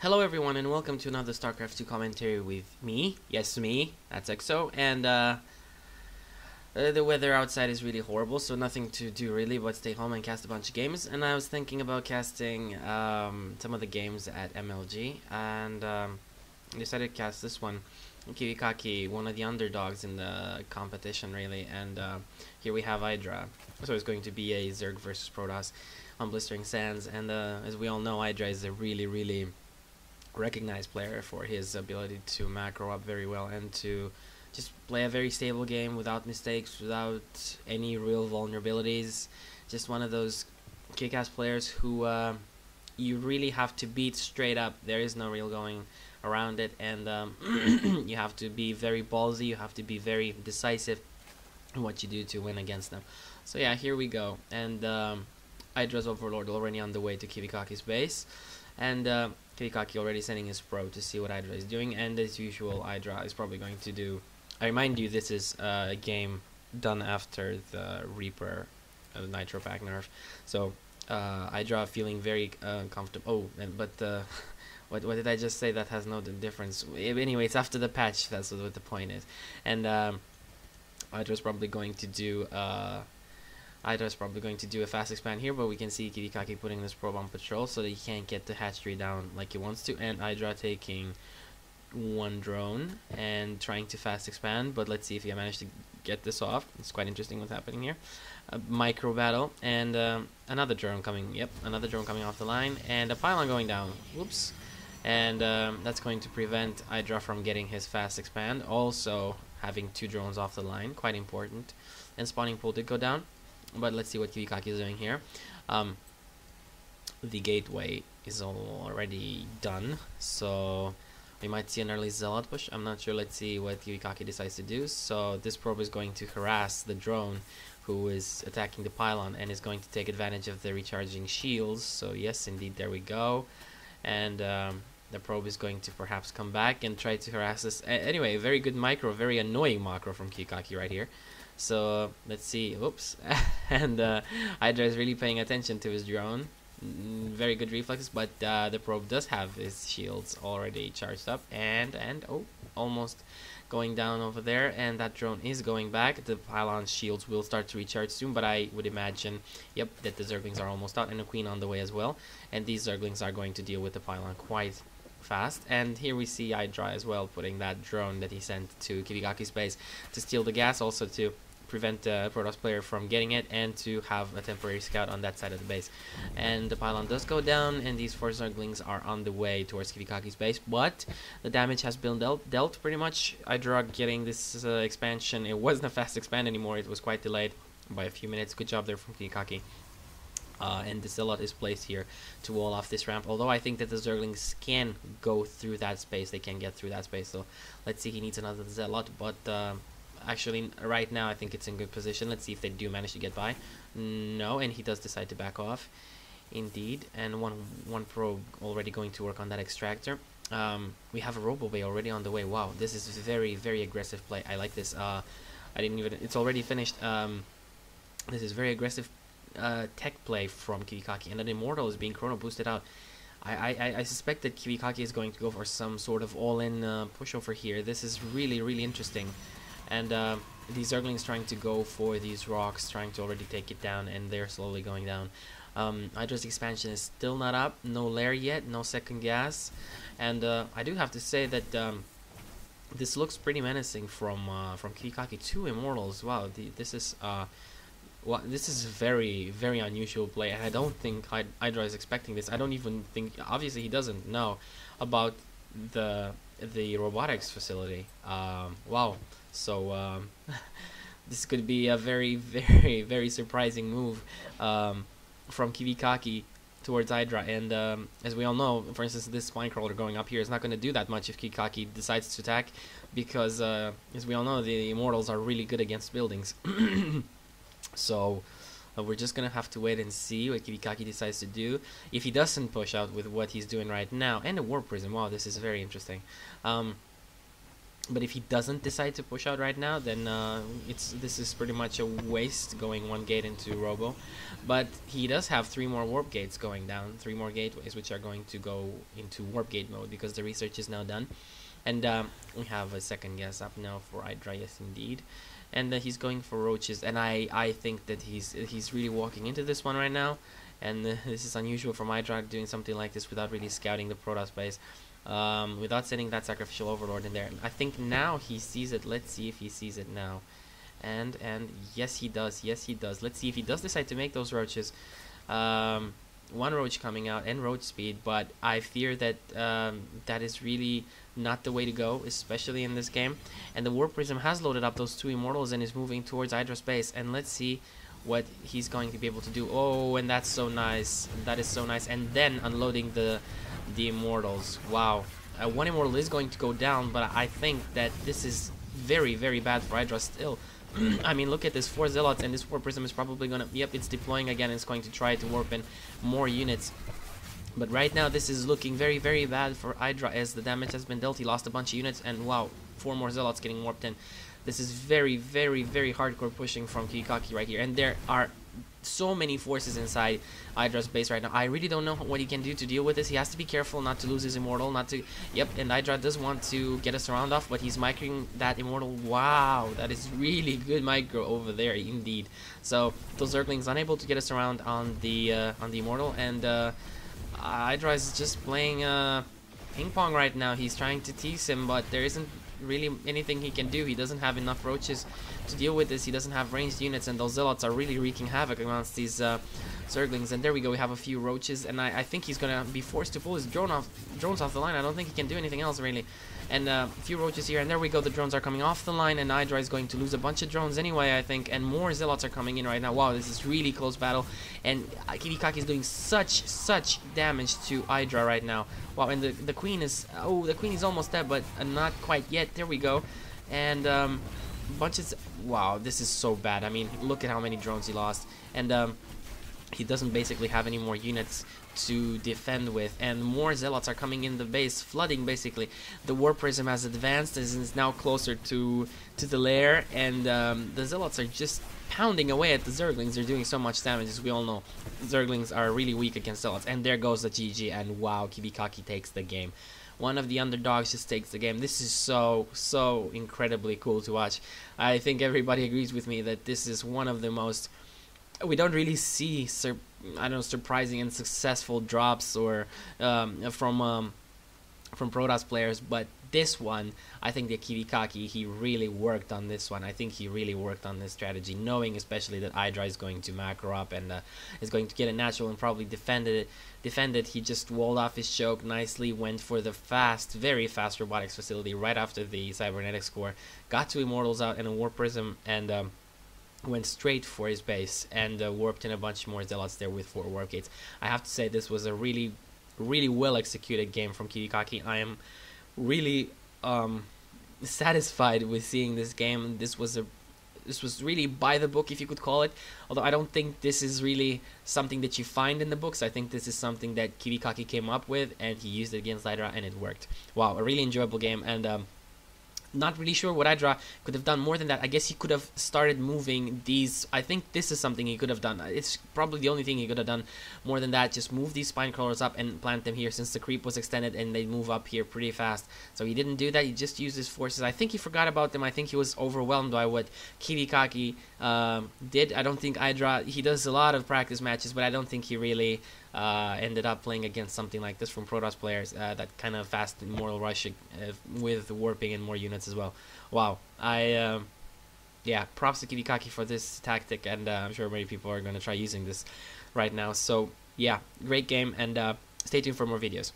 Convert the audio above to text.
Hello everyone and welcome to another StarCraft 2 commentary with me, yes me, that's EXO, and the weather outside is really horrible, so nothing to do really but stay home and cast a bunch of games, and I was thinking about casting some of the games at MLG, and decided to cast this one, KiwiKaki, one of the underdogs in the competition really, and here we have Idra, so it's going to be a Zerg versus Protoss on Blistering Sands, and as we all know, Idra is a really recognized player for his ability to macro up very well and to just play a very stable game without mistakes, without any real vulnerabilities. Just one of those kick-ass players who you really have to beat straight up. There is no real going around it, and you have to be very ballsy, you have to be very decisive in what you do to win against them. So yeah, here we go, and Idra's Overlord already on the way to KiwiKaki's base, and KiwiKaki already sending his probe to see what Idra is doing, and as usual, Idra is probably going to do... I remind you, this is a game done after the Reaper Nitro Pack nerf, so Idra feeling very comfortable. Oh, but what did I just say? That has no difference. Anyway, it's after the patch, that's what the point is, and Idra's probably going to do... Idra's probably going to do a fast expand here, but we can see KiwiKaki putting this probe on patrol so that he can't get the hatchery down like he wants to, and Idra taking one drone and trying to fast expand, but let's see if he managed to get this off. It's quite interesting what's happening here. A micro battle, and another drone coming, another drone coming off the line, and a pylon going down. Whoops. And that's going to prevent Idra from getting his fast expand, also having two drones off the line, quite important. And spawning pool did go down. But let's see what KiwiKaki is doing here. The gateway is already done, so we might see an early zealot push. I'm not sure. Let's see what KiwiKaki decides to do. So this probe is going to harass the drone who is attacking the pylon and is going to take advantage of the recharging shields. So yes, indeed, there we go. And the probe is going to perhaps come back and try to harass us. Anyway, very good micro, very annoying macro from KiwiKaki right here. So let's see. Oops. And Idra is really paying attention to his drone. Very good reflexes, but the probe does have his shields already charged up, and oh, almost going down over there, and that drone is going back. The pylon shields will start to recharge soon, but I would imagine, yep, that the Zerglings are almost out, and a queen on the way as well, and these Zerglings are going to deal with the pylon quite fast. And here we see Idra as well putting that drone that he sent to KiwiKaki's base to steal the gas, also to prevent the Protoss player from getting it, and to have a temporary scout on that side of the base. And the pylon does go down, and these four Zerglings are on the way towards KiwiKaki's base, but the damage has been dealt pretty much. Idra getting this expansion. It wasn't a fast expand anymore, it was quite delayed by a few minutes. Good job there from KiwiKaki. And the Zealot is placed here to wall off this ramp, although I think that the Zerglings can go through that space. They can get through that space, so let's see. He needs another Zealot, but actually right now I think it's in good position. Let's see if they do manage to get by. No, and he does decide to back off, indeed. And one probe already going to work on that extractor. We have a Robo Bay already on the way. Wow, this is very aggressive play. I like this. I didn't even, it's already finished. This is very aggressive tech play from KiwiKaki, and an Immortal is being chrono boosted out. I suspect that KiwiKaki is going to go for some sort of all-in pushover here. This is really interesting. And these Zerglings trying to go for these rocks, trying to already take it down, and they're slowly going down. Idra's expansion is still not up, no lair yet, no second gas, and I do have to say that this looks pretty menacing from KiwiKaki. Two Immortals, wow, this is well, this is very unusual play, and I don't think Idra is expecting this. I don't even think, obviously he doesn't know about the robotics facility. Wow. So this could be a very surprising move from KiwiKaki towards Idra, and as we all know, for instance, this spine crawler going up here is not going to do that much if KiwiKaki decides to attack, because as we all know, the Immortals are really good against buildings. So we're just gonna have to wait and see what KiwiKaki decides to do. If he doesn't push out with what he's doing right now, and a War Prism, wow, this is very interesting. But if he doesn't decide to push out right now, then this is pretty much a waste going one gate into Robo. But he does have 3 more warp gates going down, 3 more gateways which are going to go into warp gate mode because the research is now done. And we have a second guess up now for Idra, yes indeed. And he's going for roaches, and I think that he's really walking into this one right now. And this is unusual for Idra doing something like this without really scouting the Protoss space. Without sending that sacrificial overlord in there. I think now he sees it. Let's see if he sees it now. And yes he does, yes he does. Let's see if he does decide to make those roaches. 1 roach coming out and roach speed, but I fear that that is really not the way to go, especially in this game. And the Warp Prism has loaded up those 2 immortals and is moving towards Idra space, and let's see what he's going to be able to do. Oh, and that's so nice. That is so nice. And then unloading the immortals. Wow. 1 immortal is going to go down, but I think that this is very, very bad for Idra still. I mean, look at this, 4 zealots, and this Warp Prism is probably gonna, yep, it's deploying again, it's going to try to warp in more units. But right now this is looking very, very bad for Idra as the damage has been dealt. He lost a bunch of units, and wow, 4 more zealots getting warped in. This is very, very, very hardcore pushing from KiwiKaki right here, and there are so many forces inside Idra's base right now. I really don't know what he can do to deal with this. He has to be careful not to lose his immortal, not to... Yep, and Idra does want to get a surround off, but he's microing that immortal. Wow, that is really good micro over there, indeed. So those Zerglings unable to get a surround on the immortal, and Idra is just playing ping pong right now. He's trying to tease him, but there isn't really anything he can do. He doesn't have enough roaches to deal with this. He doesn't have ranged units, and those zealots are really wreaking havoc amongst these Zerglings. And there we go, we have a few roaches, and I think he's gonna be forced to pull his drones off the line. I don't think he can do anything else really. And a few roaches here, and there we go, the drones are coming off the line, and Idra is going to lose a bunch of drones anyway, I think, and more zealots are coming in right now. Wow, this is really close battle, and KiwiKaki is doing such damage to Idra right now. Wow, and the queen is, oh, the queen is almost dead, but not quite yet. There we go. And bunches, wow, this is so bad. I mean, look at how many drones he lost, and he doesn't basically have any more units to defend with, and more zealots are coming in the base, flooding basically. The Warp Prism has advanced and is now closer to the lair, and the zealots are just pounding away at the Zerglings. They're doing so much damage, as we all know. Zerglings are really weak against zealots, and there goes the GG, and wow, KiwiKaki takes the game. One of the underdogs just takes the game. This is so incredibly cool to watch. I think everybody agrees with me that this is one of the most... We don't really see, I don't know, surprising and successful drops or from Protoss players, but this one, I think that KiwiKaki, he really worked on this one. I think he really worked on this strategy, knowing especially that Idra is going to macro up and is going to get a natural and probably defend it. He just walled off his choke nicely, went for the very fast robotics facility right after the cybernetics core, got 2 immortals out and a Warp Prism, and went straight for his base and warped in a bunch more zealots there with 4 warp gates. I have to say this was a really well executed game from KiwiKaki. I am really satisfied with seeing this game. This was really by the book, if you could call it, although I don't think this is really something that you find in the books. I think this is something that KiwiKaki came up with, and he used it against Idra, and it worked. Wow, a really enjoyable game, and not really sure what Idra could have done more than that. I guess he could have started moving these. I think this is something he could have done. It's probably the only thing he could have done more than that. Just move these spine crawlers up and plant them here, since the creep was extended and they move up here pretty fast. So he didn't do that. He just used his forces. I think he forgot about them. I think he was overwhelmed by what KiwiKaki did. I don't think Idra, he does a lot of practice matches, but I don't think he really ended up playing against something like this from Protoss players, that kind of fast immortal rush with warping and more units as well. Wow, yeah, props to KiwiKaki for this tactic, and I'm sure many people are going to try using this right now. So yeah, great game, and stay tuned for more videos.